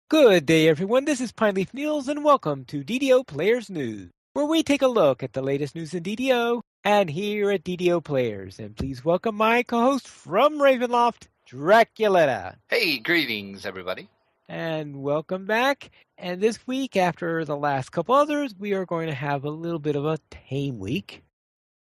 Good day, everyone. This is Pineleaf Niels, and welcome to DDO Players News, where we take a look at the latest news in DDO and here at DDO Players. And please welcome my co-host from Ravenloft, Draculetta. Hey, greetings, everybody. And welcome back. And this week, after the last couple others, we are going to have a little bit of a tame week.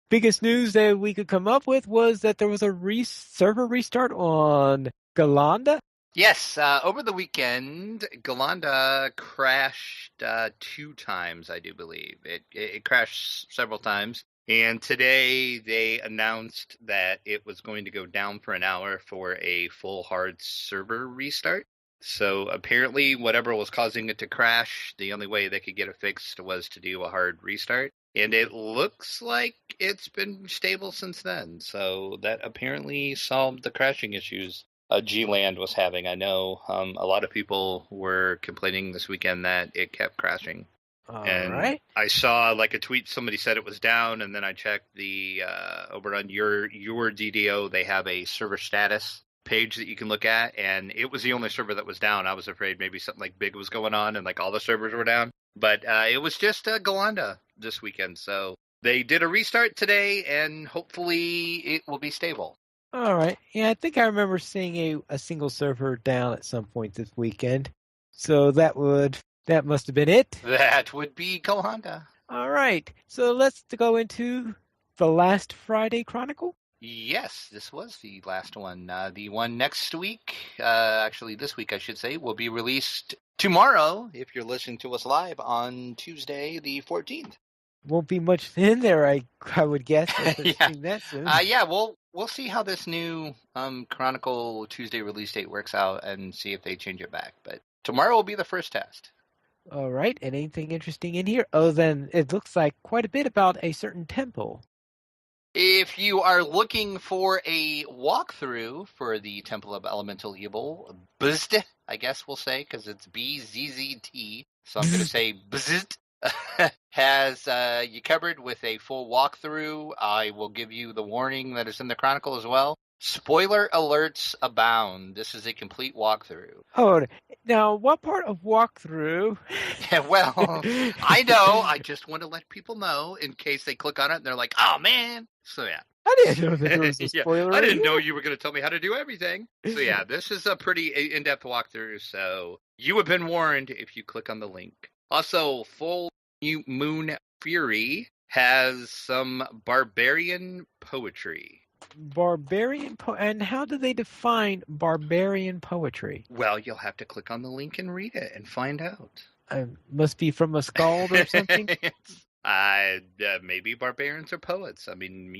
Biggest news that we could come up with was that there was a server restart on Galanda. Yes, over the weekend, Galanda crashed 2 times, I do believe. It crashed several times. And today they announced that it was going to go down for an hour for a full hard server restart. So apparently whatever was causing it to crash, the only way they could get it fixed was to do a hard restart. And it looks like it's been stable since then. So that apparently solved the crashing issues G-Land was having. I know a lot of people were complaining this weekend that it kept crashing. All and right. I saw like a tweet, somebody said it was down, and then I checked the over on your DDO, they have a server status page that you can look at, and it was the only server that was down. I was afraid maybe something like big was going on and like all the servers were down. But it was just Galanda this weekend. So they did a restart today, and hopefully it will be stable. All right. Yeah, I think I remember seeing a single server down at some point this weekend. So that must have been it. That would be Galanda. All right. So let's go into the last Friday Chronicle. Yes, this was the last one. The one next week, actually this week I should say, will be released tomorrow if you're listening to us live on Tuesday the 14th. Won't be much in there, I would guess. Yeah. That soon. Yeah, we'll see how this new Chronicle Tuesday release date works out and see if they change it back. But tomorrow will be the first test. All right. And anything interesting in here? Oh, then it looks like quite a bit about a certain temple. If you are looking for a walkthrough for the Temple of Elemental Evil, BZT, I guess we'll say, because it's BZZT, so I'm going to say BZT. Has you covered with a full walkthrough. I will give you the warning that is in the Chronicle as well. Spoiler alerts abound. This is a complete walkthrough. Oh, now what part of walkthrough? Yeah, well, I know. I just want to let people know in case they click on it and they're like, oh, man. So, yeah. I didn't know that there was a spoiler. I didn't know you were going to tell me how to do everything. So, yeah, this is a pretty in-depth walkthrough. So, you have been warned if you click on the link. Also, Full Moon Fury has some barbarian poetry. And how do they define barbarian poetry? Well, you'll have to click on the link and read it and find out. Must be from a skald or something? Maybe barbarians are poets. I mean,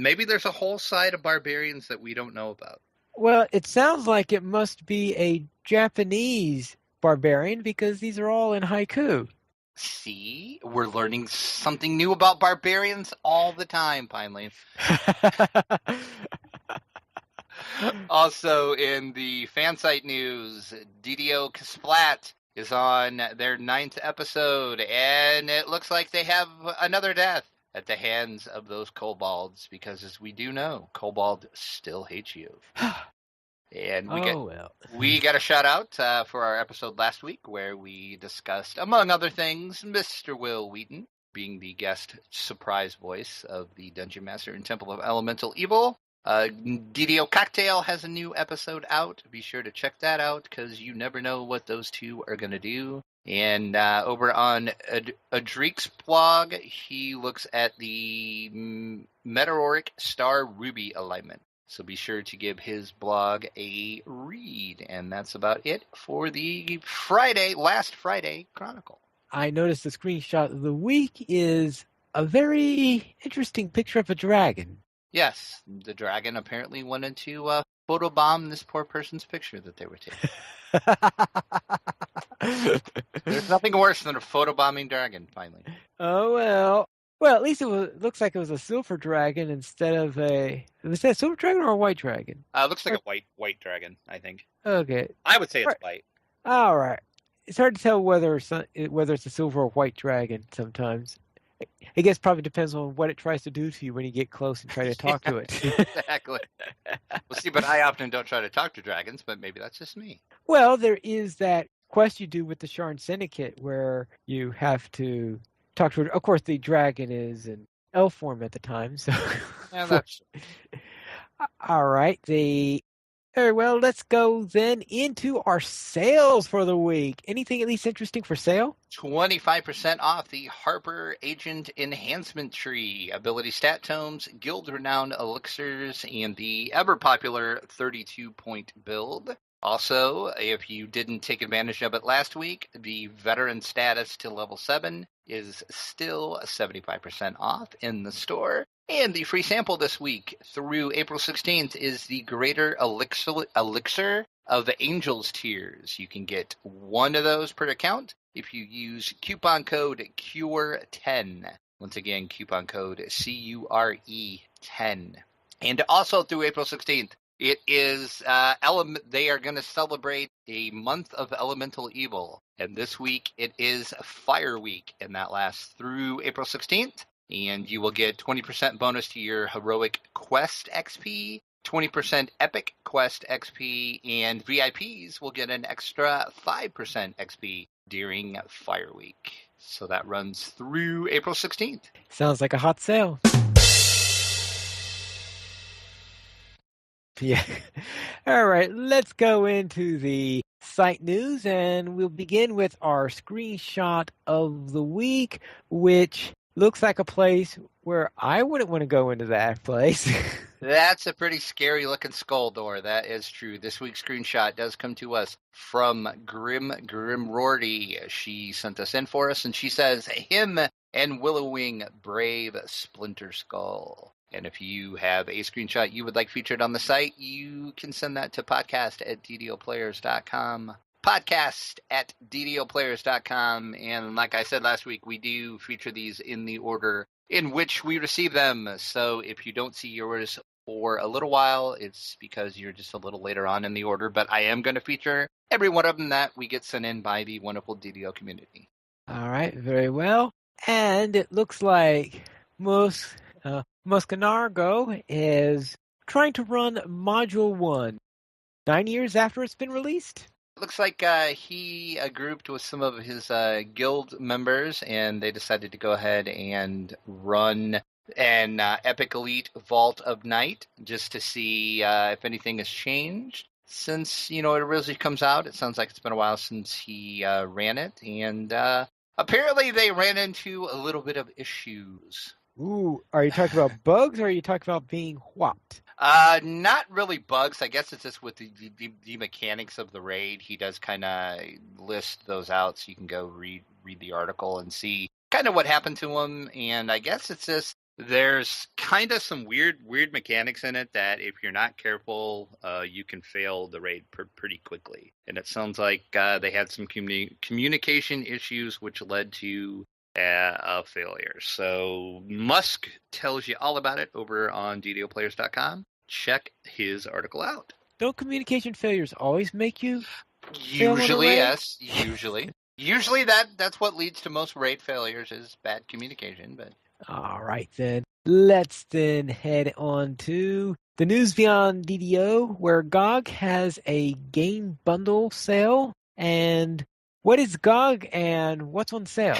maybe there's a whole side of barbarians that we don't know about. Well, it sounds like it must be a Japanese barbarian because these are all in haiku. See, we're learning something new about barbarians all the time, Pineleaf. Also, in the fansite news, DDO Splat is on their 9th episode, and it looks like they have another death at the hands of those kobolds, because as we do know, kobold still hates you. And we got a shout out for our episode last week where we discussed, among other things, Mr. Will Wheaton being the guest surprise voice of the Dungeon Master in Temple of Elemental Evil. DDO Cocktail has a new episode out. Be sure to check that out because you never know what those two are going to do. And over on Adreek's blog, he looks at the Meteoric Star Ruby alignment. So be sure to give his blog a read. And that's about it for the last Friday Chronicle. I noticed the screenshot of the week is a very interesting picture of a dragon. Yes, the dragon apparently wanted to photobomb this poor person's picture that they were taking. There's nothing worse than a photobombing dragon, finally. Oh, well. Well, at least looks like it was a silver dragon instead of was that a silver dragon or a white dragon? It looks like a white dragon, I think. Okay. I would say it's white. All right. It's hard to tell whether it's a silver or white dragon sometimes. I guess probably depends on what it tries to do to you when you get close and try to talk to it. Exactly. Well, see, but I often don't try to talk to dragons, but maybe that's just me. Well, there is that quest you do with the Sharn Syndicate where you have to talk to, of course, the dragon is in elf form at the time, so. Yeah, that's All right, very well. Let's go then into our sales for the week. Anything at least interesting for sale? 25% off the Harper Agent Enhancement Tree, ability stat tomes, guild renowned elixirs, and the ever popular 32-point build. Also, if you didn't take advantage of it last week, the veteran status to level 7 is still 75% off in the store. And the free sample this week through April 16th is the Greater Elixir of the Angels tiers. You can get one of those per account if you use coupon code CURE10. Once again, coupon code CURE10. And also through April 16th, it is they are going to celebrate a month of elemental evil. And this week it is Fire Week, and that lasts through April 16th. And you will get 20% bonus to your heroic quest XP, 20% epic quest XP, and VIPs will get an extra 5% XP during Fire Week. So that runs through April 16th. Sounds like a hot sale. Yeah. All right, let's go into the site news, and we'll begin with our screenshot of the week, which looks like a place where I wouldn't want to go into that place. That's a pretty scary looking skull door. That is true. This week's screenshot does come to us from Grimrorty. She sent us in for us, and she says, him and Willowwing brave Splinter Skull. And if you have a screenshot you would like featured on the site, you can send that to podcast@ddoplayers.com. Podcast@ddoplayers.com. And like I said last week, we do feature these in the order in which we receive them. So if you don't see yours for a little while, it's because you're just a little later on in the order. But I am going to feature every one of them that we get sent in by the wonderful DDO community. All right, very well. And it looks like Muscanargo is trying to run Module 1 9 years after it's been released. Looks like he grouped with some of his guild members, and they decided to go ahead and run an Epic Elite Vault of Night just to see if anything has changed since, it originally comes out. It sounds like it's been a while since he ran it, and apparently they ran into a little bit of issues. Ooh, are you talking about bugs or are you talking about being whopped? Not really bugs. I guess it's just with the mechanics of the raid. He does kind of list those out, so you can go read the article and see kind of what happened to him. And I guess it's just there's kind of some weird mechanics in it that if you're not careful, you can fail the raid pretty quickly. And it sounds like they had some communication issues, which led to a failure. So Musk tells you all about it over on ddoplayers.com. Check his article out. Don't communication failures always make you Usually, yes. Usually that's what leads to most raid failures is bad communication. But all right, then. Let's then head on to the news beyond DDO, where GOG has a game bundle sale. And what is GOG and what's on sale?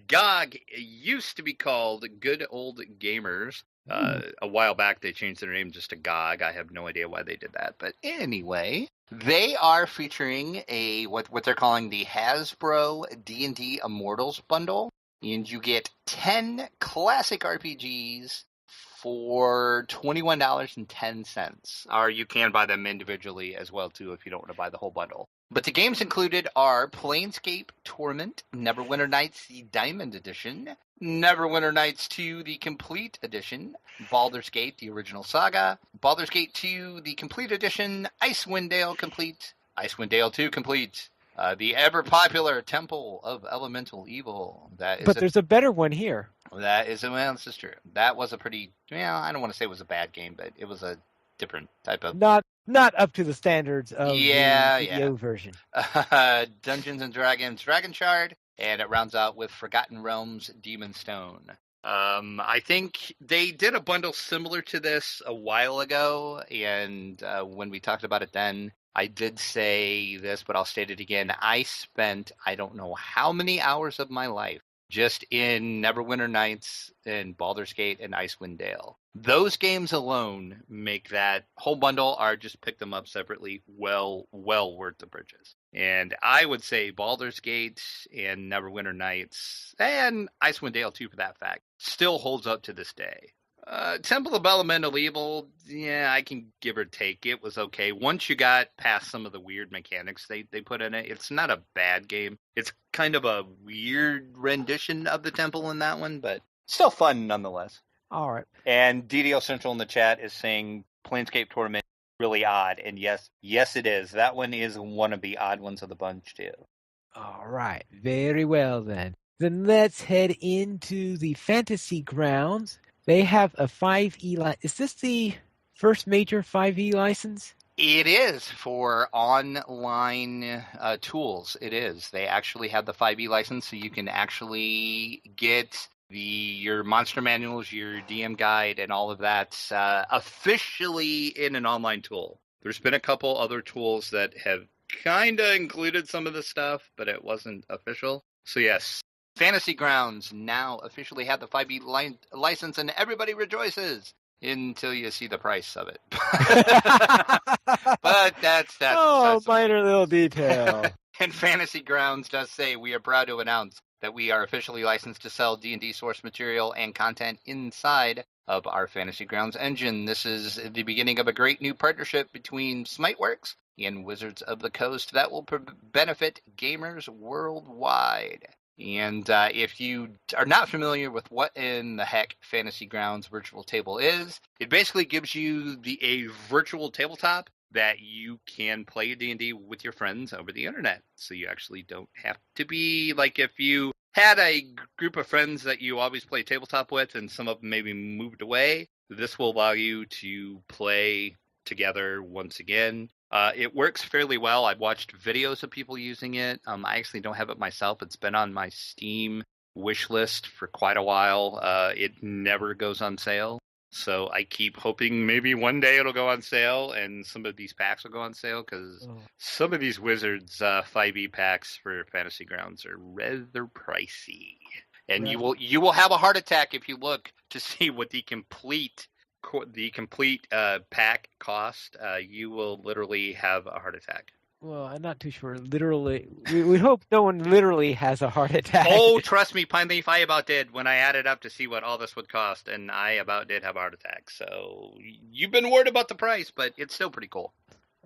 GOG used to be called Good Old Gamers. A while back, they changed their name just to GOG. I have no idea why they did that. But anyway, they are featuring what they're calling the Hasbro D&D Immortals bundle. And you get 10 classic RPGs for $21.10. Or you can buy them individually as well, too, if you don't want to buy the whole bundle. But the games included are Planescape Torment, Neverwinter Nights, the Diamond Edition, Neverwinter Nights 2, the Complete Edition, Baldur's Gate, the Original Saga, Baldur's Gate 2, the Complete Edition, Icewind Dale Complete, Icewind Dale 2 Complete, the ever-popular Temple of Elemental Evil. But there's a better one here. This is true. That was a pretty, I don't want to say it was a bad game, but it was a different type of... Not up to the standards of the DDO version. Dungeons & Dragons Dragon Shard, and it rounds out with Forgotten Realms Demon Stone. I think they did a bundle similar to this a while ago, and when we talked about it then, I did say this, but I'll state it again. I spent, I don't know how many hours of my life just in Neverwinter Nights and Baldur's Gate and Icewind Dale. Those games alone make that whole bundle, or just pick them up separately, well worth the purchase. And I would say Baldur's Gate and Neverwinter Nights, and Icewind Dale too for that fact, still holds up to this day. Temple of Elemental Evil, yeah, I can give or take. It was okay. Once you got past some of the weird mechanics they put in it, it's not a bad game. It's kind of a weird rendition of the Temple in that one, but still fun nonetheless. All right. And DDO Central in the chat is saying Planescape Tournament really odd, and yes, it is. That one is one of the odd ones of the bunch too. All right. Very well then. Then let's head into the Fantasy Grounds. They have a 5e license. Is this the first major 5e license? It is for online tools. It is. They actually have the 5e license, so you can actually get your monster manuals, your DM guide, and all of that officially in an online tool. There's been a couple other tools that have kind of included some of the stuff, but it wasn't official. So yes, Fantasy Grounds now officially have the 5e license, and everybody rejoices until you see the price of it. But that's minor little detail. And Fantasy Grounds does say, we are proud to announce that we are officially licensed to sell D&D source material and content inside of our Fantasy Grounds engine. This is the beginning of a great new partnership between Smiteworks and Wizards of the Coast that will benefit gamers worldwide. And if you are not familiar with what in the heck Fantasy Grounds Virtual Table is, it basically gives you a virtual tabletop that you can play D&D with your friends over the internet. So you actually don't have to be, like, if you had a group of friends that you always play tabletop with and some of them maybe moved away, this will allow you to play together once again. It works fairly well. I've watched videos of people using it. I actually don't have it myself. It's been on my Steam wish list for quite a while. It never goes on sale. So I keep hoping maybe one day it'll go on sale and some of these packs will go on sale, because some of these Wizards 5e packs for Fantasy Grounds are rather pricey. And you will have a heart attack if you look to see what the complete pack cost. You will literally have a heart attack. Well, I'm not too sure. Literally, we hope no one literally has a heart attack. Oh, trust me, Pine Leaf, I about did when I added up to see what all this would cost, and I about did have a heart attack. So you've been worried about the price, but it's still pretty cool.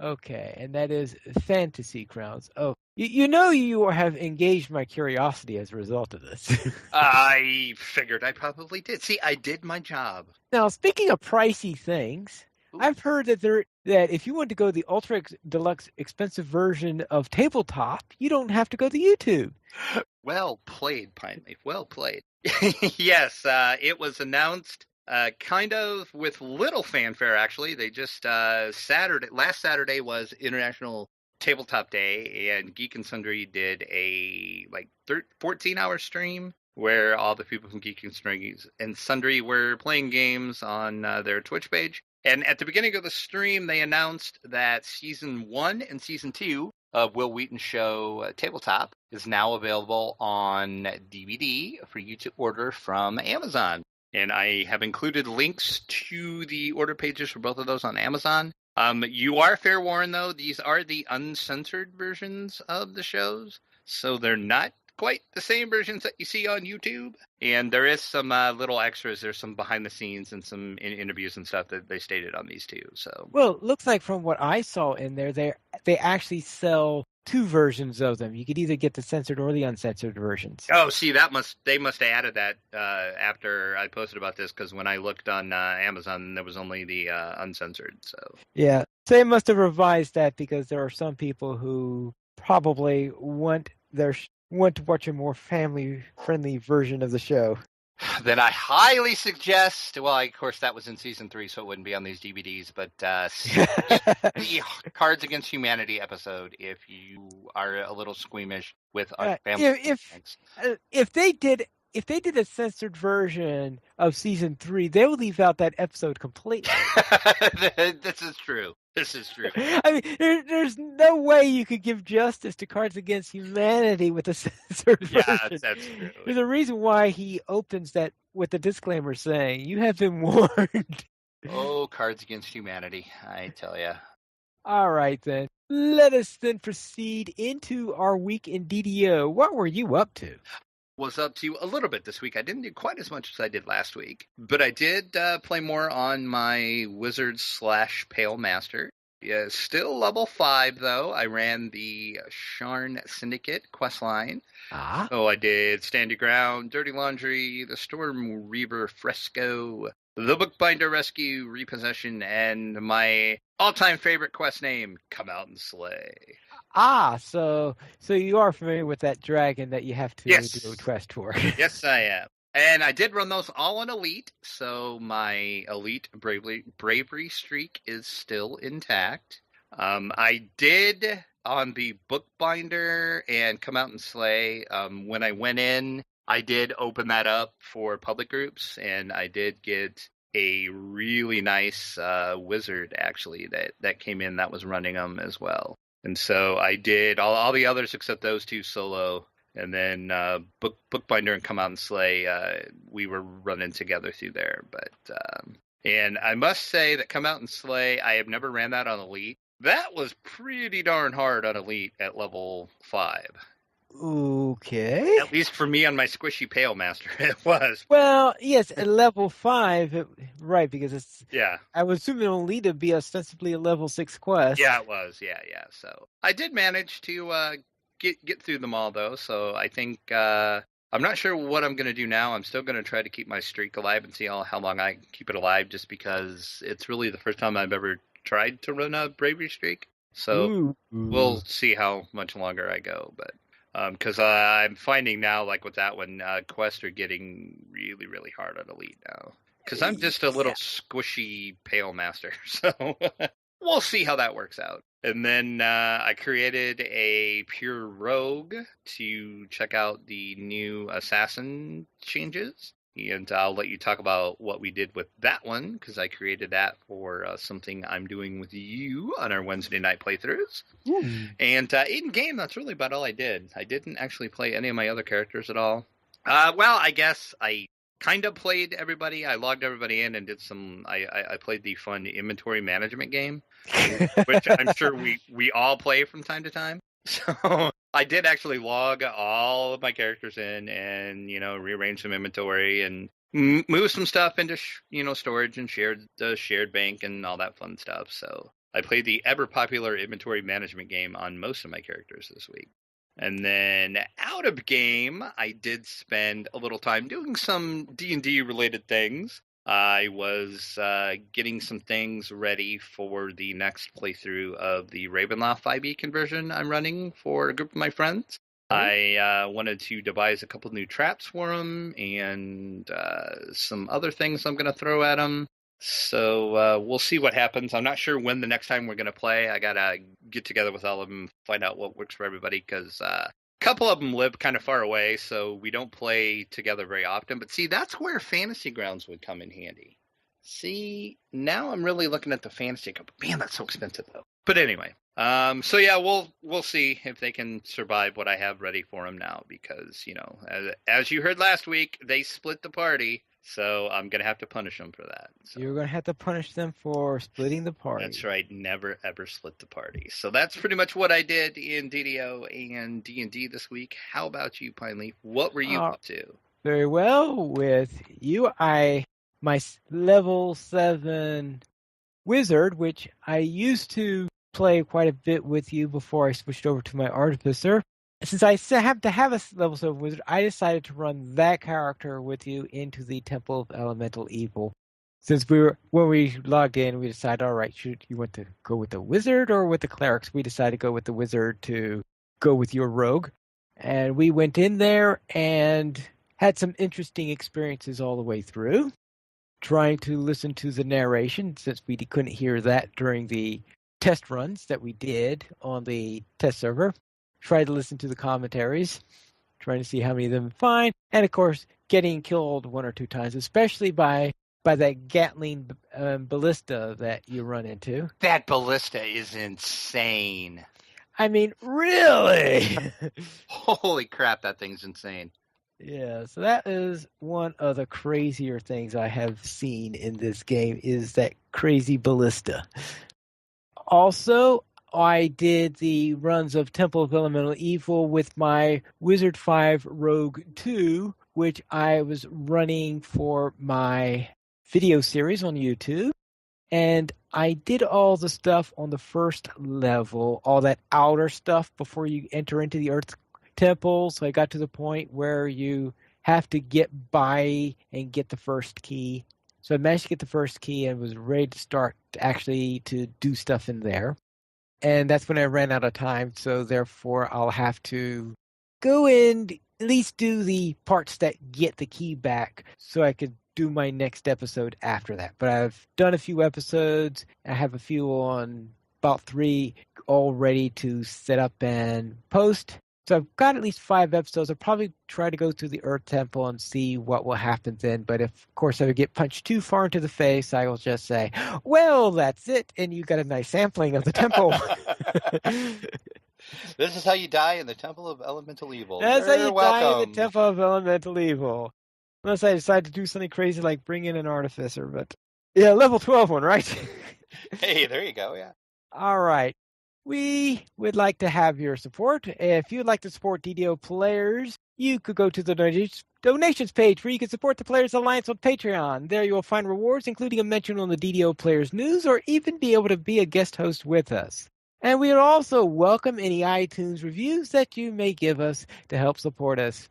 Okay, and that is Fantasy Grounds. Oh, you have engaged my curiosity as a result of this. I figured I probably did. See, I did my job. Now, speaking of pricey things, I've heard that if you want to go the ultra deluxe expensive version of tabletop, you don't have to go to YouTube. Well played, Pine Leaf. Well played. Yes, it was announced kind of with little fanfare, actually. They just last Saturday was International Tabletop Day, and Geek and Sundry did a 14-hour stream where all the people from Geek and Sundry were playing games on their Twitch page. And at the beginning of the stream, they announced that Season 1 and Season 2 of Will Wheaton Show Tabletop is now available on DVD for you to order from Amazon. And I have included links to the order pages for both of those on Amazon. You are fair warned, though. These are the uncensored versions of the shows, so they're not quite the same versions that you see on YouTube. And there is some little extras. There's some behind the scenes and some interviews and stuff that they stated on these two. So, well, it looks like from what I saw in there, they actually sell two versions of them. You could either get the censored or the uncensored versions. Oh, see, they must have added that after I posted about this, because when I looked on Amazon, there was only the uncensored. So yeah, they must have revised that, because there are some people who probably want to watch a more family-friendly version of the show. Then I highly suggest, well, of course, that was in Season 3, so it wouldn't be on these DVDs, but the Cards Against Humanity episode if you are a little squeamish with family. If they did a censored version of Season 3, they would leave out that episode completely. This is true. This is true. I mean, there's no way you could give justice to Cards Against Humanity with a censored Yeah, version. that's true. There's a reason why he opens that with a disclaimer saying, "You have been warned." Oh, Cards Against Humanity, I tell ya. All right, then. Let us then proceed into our week in DDO. What were you up to? Was up to a little bit this week. I didn't do quite as much as I did last week, but I did play more on my Wizard/Pale Master. Yeah, still level 5 though. I ran the Sharn Syndicate quest line. Ah, So I did Stand Your Ground, Dirty Laundry, the Storm Reaver Fresco, the Bookbinder Rescue, Repossession, and my all-time favorite quest name, Come Out and Slay. so you are familiar with that dragon that you have to Yes. do a quest for. Yes, I am. And I did run those all on Elite, so my Elite bravery streak is still intact. I did on the Bookbinder and Come Out and Slay. When I went in, I did open that up for public groups, and I did get a really nice wizard actually that came in that was running them as well. And so I did all the others except those two solo. And then Bookbinder and Come Out and Slay, we were running together through there. But and I must say that Come Out and Slay, I have never ran that on Elite. That was pretty darn hard on Elite at level 5. Okay. At least for me on my squishy Pale Master, it was. Well, yes, at level 5, right, because it's... Yeah. I would assume it'll need to be ostensibly a level 6 quest. Yeah, it was. Yeah. So I did manage to get through them all, though. So I think I'm not sure what I'm going to do now. I'm still going to try to keep my streak alive and see how long I can keep it alive, just because it's really the first time I've ever tried to run a bravery streak. So we'll see how much longer I go. But because I'm finding now, like with that one, quests are getting really, really hard on Elite now. Because I'm just a little squishy Pale Master. So we'll see how that works out. And then I created a pure rogue to check out the new assassin changes. And I'll let you talk about what we did with that one, because I created that for something I'm doing with you on our Wednesday night playthroughs. And in game, that's really about all I did. I didn't actually play any of my other characters at all. Well, I guess I kind of played everybody. I logged everybody in and did some. I played the fun inventory management game, which I'm sure we all play from time to time. So I did actually log all of my characters in and rearrange some inventory and move some stuff into storage and shared bank and all that fun stuff. So I played the ever popular inventory management game on most of my characters this week. And then out of game, I did spend a little time doing some D&D related things. I was getting some things ready for the next playthrough of the Ravenloft 5e conversion I'm running for a group of my friends. I wanted to devise a couple new traps for them and some other things I'm going to throw at them. So we'll see what happens. I'm not sure when the next time we're going to play. I got to get together with all of them, find out what works for everybody, because a couple of them live kind of far away, so we don't play together very often. But see, that's where Fantasy Grounds would come in handy. See, now I'm really looking at the Fantasy Grounds. Man, that's so expensive, though. But anyway, so yeah, we'll see if they can survive what I have ready for them now, because, as you heard last week, they split the party. So I'm going to have to punish them for that. So. You're going to have to punish them for splitting the party. That's right. Never, ever split the party. So that's pretty much what I did in DDO and D&D this week. How about you, Pineleaf? What were you up to? Very well. With you, my level 7 wizard, which I used to play quite a bit with you before I switched over to my artificer. Since I have to have a level 7 wizard, I decided to run that character with you into the Temple of Elemental Evil. Since when we logged in, we decided, all right, should you want to go with the wizard or with the clerics? We decided to go with the wizard to go with your rogue. And we went in there and had some interesting experiences all the way through, trying to listen to the narration, since we couldn't hear that during the test runs that we did on the test server. Try to listen to the commentaries, trying to see how many of them find, and of course, getting killed 1 or 2 times, especially by by that Gatling ballista that you run into. That ballista is insane. I mean, really? Holy crap, that thing's insane. Yeah, so that is one of the crazier things I have seen in this game is that crazy ballista. Also, I did the runs of Temple of Elemental Evil with my Wizard 5 Rogue 2, which I was running for my video series on YouTube. And I did all the stuff on the first level, all that outer stuff before you enter into the Earth Temple. So I got to the point where you have to get by and get the first key. So I managed to get the first key and was ready to start actually to do stuff in there. And that's when I ran out of time. So therefore, I'll have to go and at least do the parts that get the key back so I could do my next episode after that. But I've done a few episodes. I have a few on about 3 all ready to set up and post. So I've got at least 5 episodes. I'll probably try to go through the Earth Temple and see what will happen then. But if, of course, I would get punched too far into the face, I will just say, well, that's it. And you got a nice sampling of the temple. This is how you die in the Temple of Elemental Evil. That's how you welcome. die in the Temple of Elemental Evil. Unless I decide to do something crazy like bring in an artificer. But yeah, level 12 one, right? Hey, there you go, yeah. All right. We would like to have your support. If you'd like to support DDO players, you could go to the donations page where you can support the Players Alliance on Patreon. There you will find rewards, including a mention on the DDO Players News, or even be able to be a guest host with us. And we would also welcome any iTunes reviews that you may give us to help support us.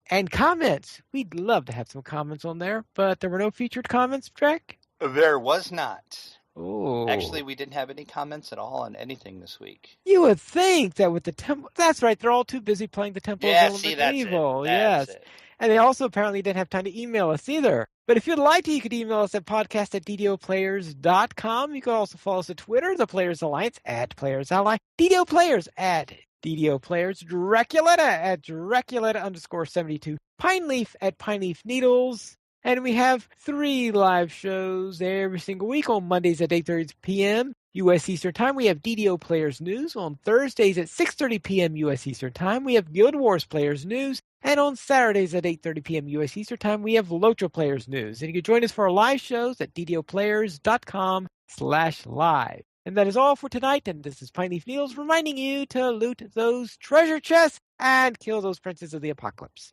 And comments. We'd love to have some comments on there, but there were no featured comments, Jack? There was not. Oh. Actually, we didn't have any comments at all on anything this week. You would think that with the temple, that's right, they're all too busy playing the Temple of Elemental Evil. Yes. It. And they also apparently didn't have time to email us either. But if you'd like to, you could email us at podcast@ddoplayers.com. You can also follow us at Twitter, the Players Alliance at Players Ally, DDO Players at DDO Players, Draculetta at Draculetta_72, Pineleaf at Pineleaf Needles. And we have 3 live shows every single week on Mondays at 8:30 p.m. U.S. Eastern Time. We have DDO Players News. On Thursdays at 6:30 p.m. U.S. Eastern Time, we have Guild Wars Players News. And on Saturdays at 8:30 p.m. U.S. Eastern Time, we have Lotra Players News. And you can join us for our live shows at ddoplayers.com/live. And that is all for tonight. And this is Pineleaf Needles reminding you to loot those treasure chests and kill those princes of the apocalypse.